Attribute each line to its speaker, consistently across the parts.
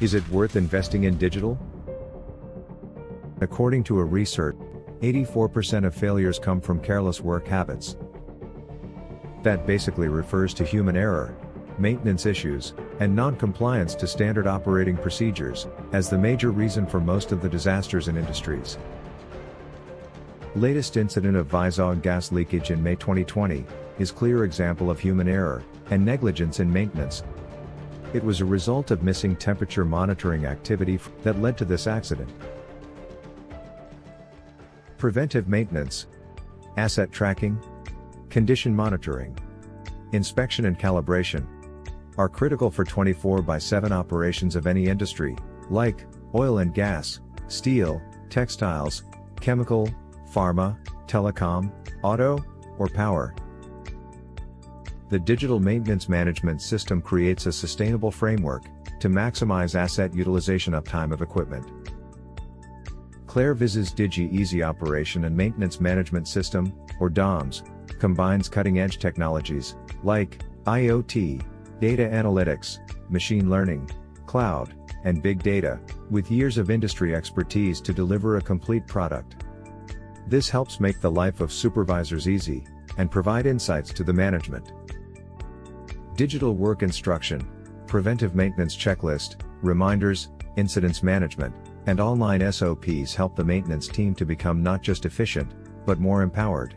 Speaker 1: Is it worth investing in digital? According to a research, 84% of failures come from careless work habits. That basically refers to human error, maintenance issues, and non-compliance to standard operating procedures, as the major reason for most of the disasters in industries. Latest incident of Vizag gas leakage in May 2020 is clear example of human error and negligence in maintenance. It was a result of missing temperature monitoring activity that led to this accident. Preventive maintenance, asset tracking, condition monitoring, inspection and calibration are critical for 24/7 operations of any industry, like oil and gas, steel, textiles, chemical, pharma, telecom, auto, or power. The digital maintenance management system creates a sustainable framework to maximize asset utilization uptime of equipment. ClairViz's Digi Easy Operation and Maintenance Management System, or DOMMS, combines cutting-edge technologies like IoT, data analytics, machine learning, cloud, and big data, with years of industry expertise to deliver a complete product. This helps make the life of supervisors easy and provide insights to the management. Digital work instruction, preventive maintenance checklist, reminders, incidents management, and online SOPs help the maintenance team to become not just efficient, but more empowered.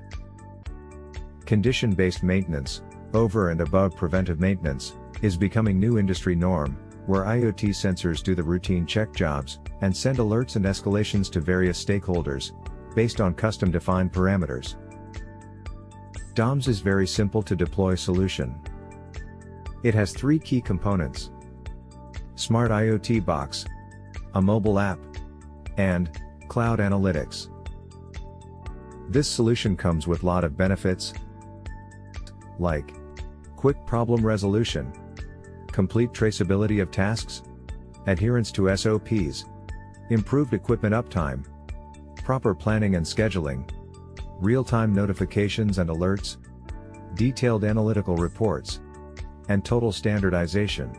Speaker 1: Condition-based maintenance, over and above preventive maintenance, is becoming new industry norm, where IoT sensors do the routine check jobs, and send alerts and escalations to various stakeholders, based on custom-defined parameters. DOMMS is very simple to deploy solution. It has three key components: Smart IoT Box, a mobile app, and Cloud Analytics. This solution comes with a lot of benefits, like quick problem resolution, complete traceability of tasks, adherence to SOPs, improved equipment uptime, proper planning and scheduling, real-time notifications and alerts, detailed analytical reports, and total standardization.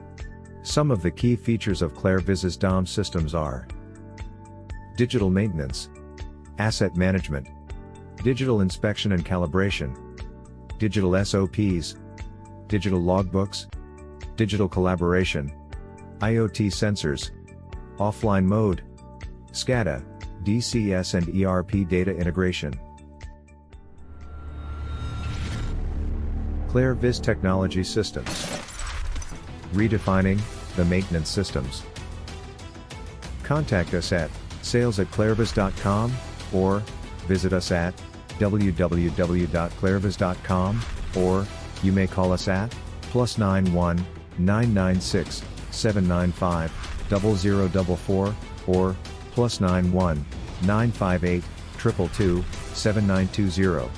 Speaker 1: Some of the key features of ClairViz's DOMMS systems are digital maintenance, asset management, digital inspection and calibration, digital SOPs, digital logbooks, digital collaboration, IoT sensors, offline mode, SCADA, DCS and ERP data integration. ClairViz Technology Systems. Redefining the maintenance systems. Contact us at sales@clairviz.com or visit us at www.clairviz.com, or you may call us at +91 996 795 0044 or +91 958 222 7920.